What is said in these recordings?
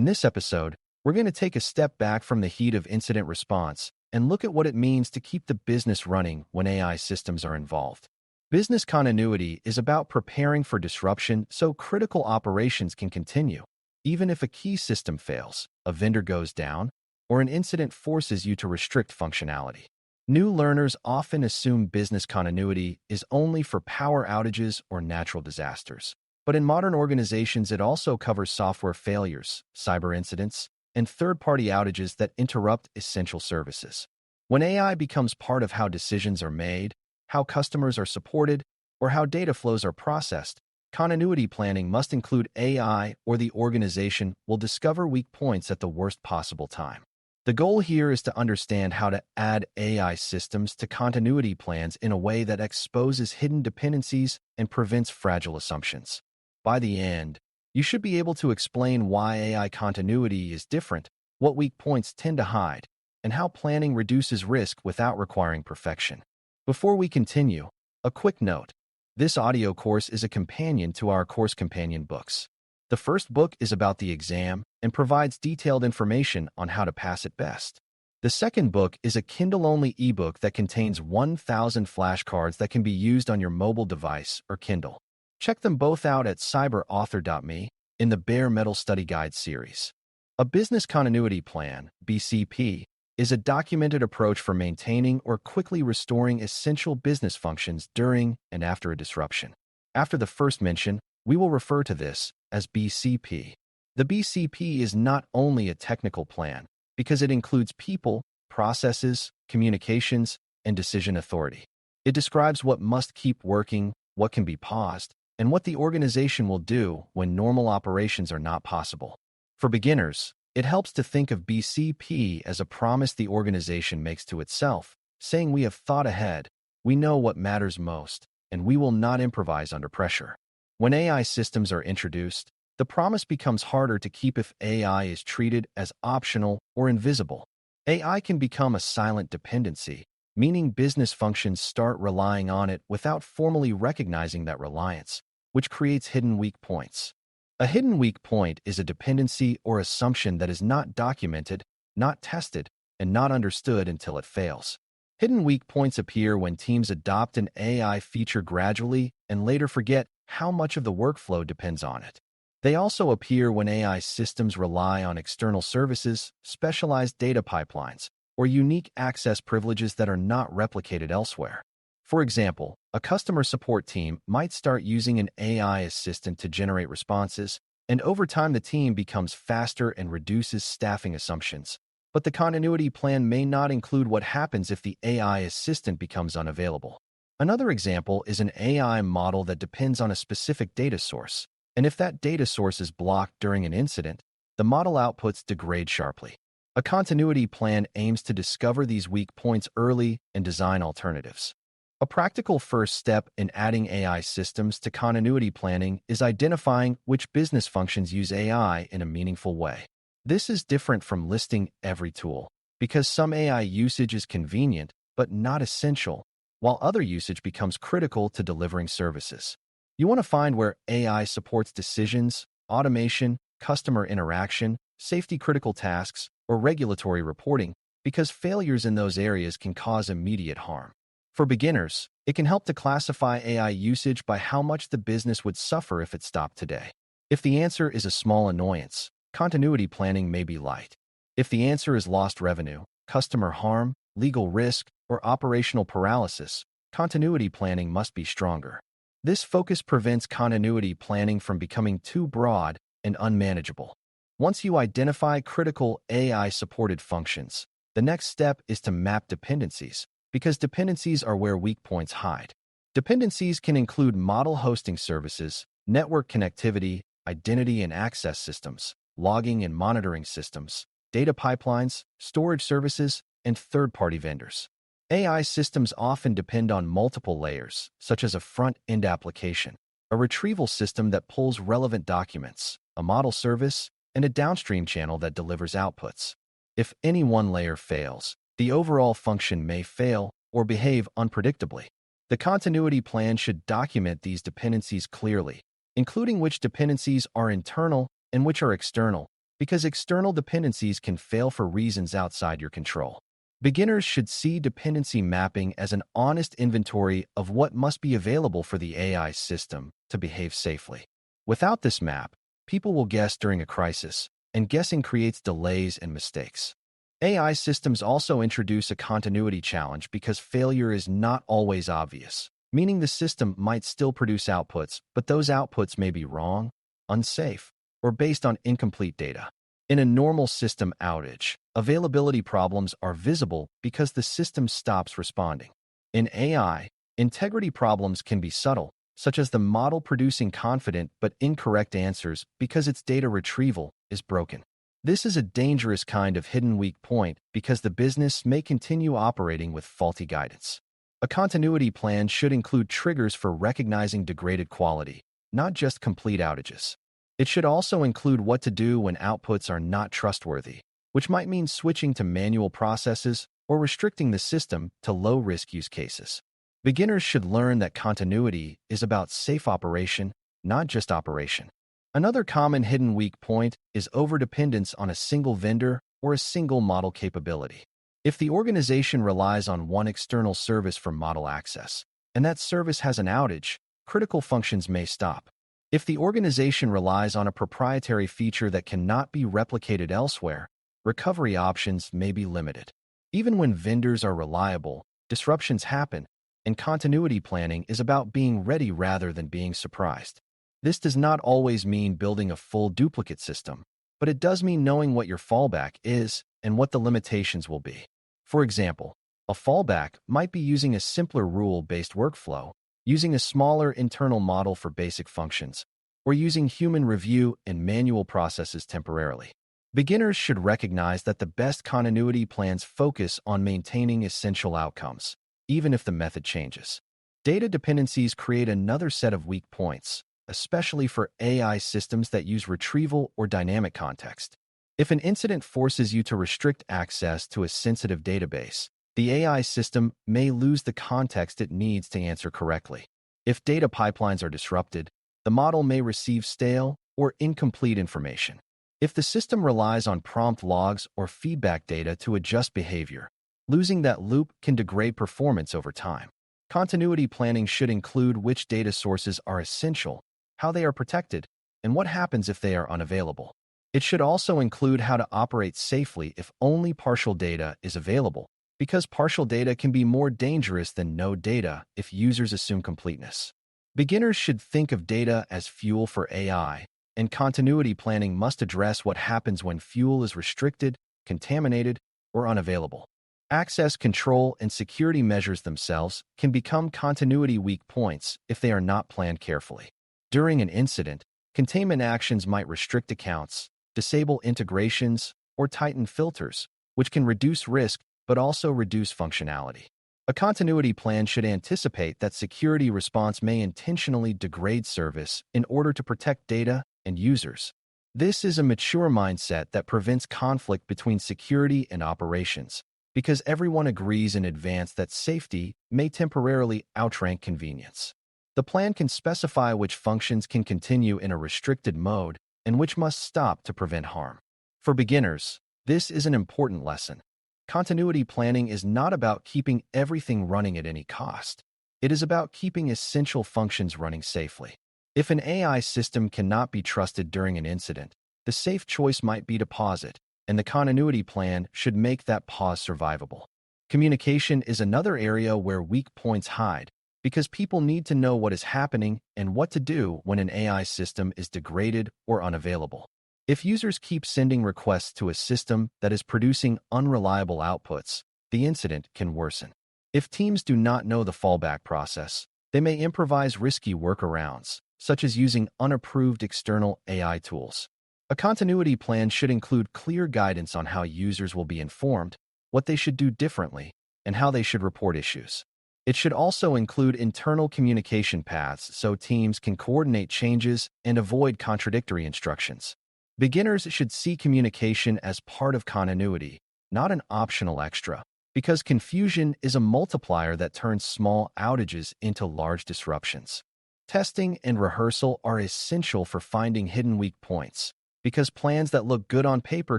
In this episode, we're going to take a step back from the heat of incident response and look at what it means to keep the business running when AI systems are involved. Business continuity is about preparing for disruption so critical operations can continue, even if a key system fails, a vendor goes down, or an incident forces you to restrict functionality. New learners often assume business continuity is only for power outages or natural disasters. But in modern organizations, it also covers software failures, cyber incidents, and third-party outages that interrupt essential services. When AI becomes part of how decisions are made, how customers are supported, or how data flows are processed, continuity planning must include AI, or the organization will discover weak points at the worst possible time. The goal here is to understand how to add AI systems to continuity plans in a way that exposes hidden dependencies and prevents fragile assumptions. By the end, you should be able to explain why AI continuity is different, what weak points tend to hide, and how planning reduces risk without requiring perfection. Before we continue, a quick note. This audio course is a companion to our course companion books. The first book is about the exam and provides detailed information on how to pass it best. The second book is a Kindle-only ebook that contains 1,000 flashcards that can be used on your mobile device or Kindle. Check them both out at cyber.author.me in the Bare Metal Study Guide series. A business continuity plan, BCP, is a documented approach for maintaining or quickly restoring essential business functions during and after a disruption. After the first mention, we will refer to this as BCP. The BCP is not only a technical plan because it includes people, processes, communications, and decision authority. It describes what must keep working, what can be paused, and what the organization will do when normal operations are not possible. For beginners, it helps to think of BCP as a promise the organization makes to itself, saying we have thought ahead, we know what matters most, and we will not improvise under pressure. When AI systems are introduced, the promise becomes harder to keep if AI is treated as optional or invisible. AI can become a silent dependency, meaning business functions start relying on it without formally recognizing that reliance, which creates hidden weak points. A hidden weak point is a dependency or assumption that is not documented, not tested, and not understood until it fails. Hidden weak points appear when teams adopt an AI feature gradually and later forget how much of the workflow depends on it. They also appear when AI systems rely on external services, specialized data pipelines, or unique access privileges that are not replicated elsewhere. For example, a customer support team might start using an AI assistant to generate responses, and over time the team becomes faster and reduces staffing assumptions. But the continuity plan may not include what happens if the AI assistant becomes unavailable. Another example is an AI model that depends on a specific data source, and if that data source is blocked during an incident, the model outputs degrade sharply. A continuity plan aims to discover these weak points early and design alternatives. A practical first step in adding AI systems to continuity planning is identifying which business functions use AI in a meaningful way. This is different from listing every tool, because some AI usage is convenient but not essential, while other usage becomes critical to delivering services. You want to find where AI supports decisions, automation, customer interaction, safety-critical tasks, or regulatory reporting, because failures in those areas can cause immediate harm. For beginners, it can help to classify AI usage by how much the business would suffer if it stopped today. If the answer is a small annoyance, continuity planning may be light. If the answer is lost revenue, customer harm, legal risk, or operational paralysis, continuity planning must be stronger. This focus prevents continuity planning from becoming too broad and unmanageable. Once you identify critical AI-supported functions, the next step is to map dependencies, because dependencies are where weak points hide. Dependencies can include model hosting services, network connectivity, identity and access systems, logging and monitoring systems, data pipelines, storage services, and third-party vendors. AI systems often depend on multiple layers, such as a front-end application, a retrieval system that pulls relevant documents, a model service, and a downstream channel that delivers outputs. If any one layer fails, the overall function may fail or behave unpredictably. The continuity plan should document these dependencies clearly, including which dependencies are internal and which are external, because external dependencies can fail for reasons outside your control. Beginners should see dependency mapping as an honest inventory of what must be available for the AI system to behave safely. Without this map, people will guess during a crisis, and guessing creates delays and mistakes. AI systems also introduce a continuity challenge because failure is not always obvious, meaning the system might still produce outputs, but those outputs may be wrong, unsafe, or based on incomplete data. In a normal system outage, availability problems are visible because the system stops responding. In AI, integrity problems can be subtle, such as the model producing confident but incorrect answers because its data retrieval is broken. This is a dangerous kind of hidden weak point because the business may continue operating with faulty guidance. A continuity plan should include triggers for recognizing degraded quality, not just complete outages. It should also include what to do when outputs are not trustworthy, which might mean switching to manual processes or restricting the system to low-risk use cases. Beginners should learn that continuity is about safe operation, not just operation. Another common hidden weak point is overdependence on a single vendor or a single model capability. If the organization relies on one external service for model access, and that service has an outage, critical functions may stop. If the organization relies on a proprietary feature that cannot be replicated elsewhere, recovery options may be limited. Even when vendors are reliable, disruptions happen, and continuity planning is about being ready rather than being surprised. This does not always mean building a full duplicate system, but it does mean knowing what your fallback is and what the limitations will be. For example, a fallback might be using a simpler rule-based workflow, using a smaller internal model for basic functions, or using human review and manual processes temporarily. Beginners should recognize that the best continuity plans focus on maintaining essential outcomes, even if the method changes. Data dependencies create another set of weak points, especially for AI systems that use retrieval or dynamic context. If an incident forces you to restrict access to a sensitive database, the AI system may lose the context it needs to answer correctly. If data pipelines are disrupted, the model may receive stale or incomplete information. If the system relies on prompt logs or feedback data to adjust behavior, losing that loop can degrade performance over time. Continuity planning should include which data sources are essential, how they are protected, and what happens if they are unavailable. It should also include how to operate safely if only partial data is available, because partial data can be more dangerous than no data if users assume completeness. Beginners should think of data as fuel for AI, and continuity planning must address what happens when fuel is restricted, contaminated, or unavailable. Access control and security measures themselves can become continuity weak points if they are not planned carefully. During an incident, containment actions might restrict accounts, disable integrations, or tighten filters, which can reduce risk but also reduce functionality. A continuity plan should anticipate that security response may intentionally degrade service in order to protect data and users. This is a mature mindset that prevents conflict between security and operations, because everyone agrees in advance that safety may temporarily outrank convenience. The plan can specify which functions can continue in a restricted mode and which must stop to prevent harm. For beginners, this is an important lesson. Continuity planning is not about keeping everything running at any cost. It is about keeping essential functions running safely. If an AI system cannot be trusted during an incident, the safe choice might be to pause it, and the continuity plan should make that pause survivable. Communication is another area where weak points hide, because people need to know what is happening and what to do when an AI system is degraded or unavailable. If users keep sending requests to a system that is producing unreliable outputs, the incident can worsen. If teams do not know the fallback process, they may improvise risky workarounds, such as using unapproved external AI tools. A continuity plan should include clear guidance on how users will be informed, what they should do differently, and how they should report issues. It should also include internal communication paths so teams can coordinate changes and avoid contradictory instructions. Beginners should see communication as part of continuity, not an optional extra, because confusion is a multiplier that turns small outages into large disruptions. Testing and rehearsal are essential for finding hidden weak points, because plans that look good on paper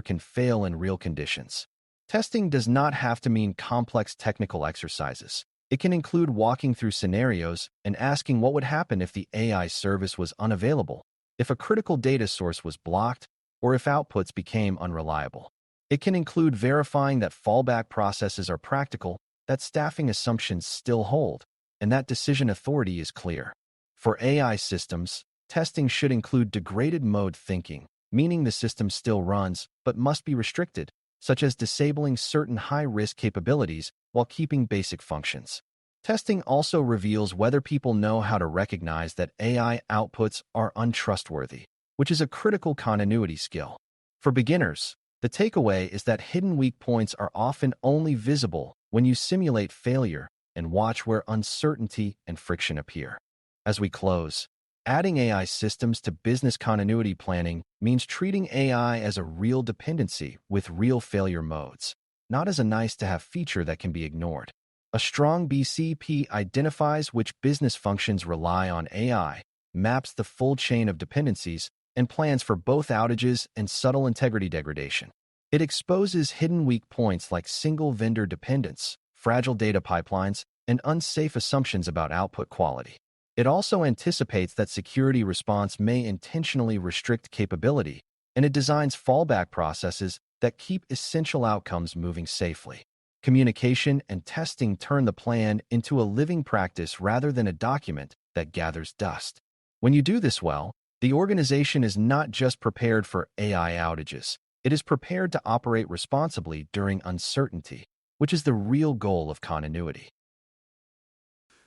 can fail in real conditions. Testing does not have to mean complex technical exercises. It can include walking through scenarios and asking what would happen if the AI service was unavailable, if a critical data source was blocked, or if outputs became unreliable. It can include verifying that fallback processes are practical, that staffing assumptions still hold, and that decision authority is clear. For AI systems, testing should include degraded mode thinking, meaning the system still runs but must be restricted, such as disabling certain high-risk capabilities while keeping basic functions. Testing also reveals whether people know how to recognize that AI outputs are untrustworthy, which is a critical continuity skill. For beginners, the takeaway is that hidden weak points are often only visible when you simulate failure and watch where uncertainty and friction appear. As we close, adding AI systems to business continuity planning means treating AI as a real dependency with real failure modes, not as a nice-to-have feature that can be ignored. A strong BCP identifies which business functions rely on AI, maps the full chain of dependencies, and plans for both outages and subtle integrity degradation. It exposes hidden weak points like single-vendor dependence, fragile data pipelines, and unsafe assumptions about output quality. It also anticipates that security response may intentionally restrict capability, and it designs fallback processes that keep essential outcomes moving safely. Communication and testing turn the plan into a living practice rather than a document that gathers dust. When you do this well, the organization is not just prepared for AI outages, it is prepared to operate responsibly during uncertainty, which is the real goal of continuity.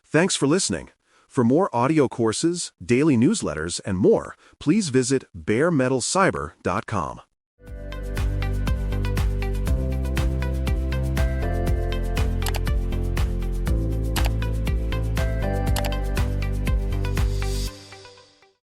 Thanks for listening. For more audio courses, daily newsletters, and more, please visit DailyCyber.News.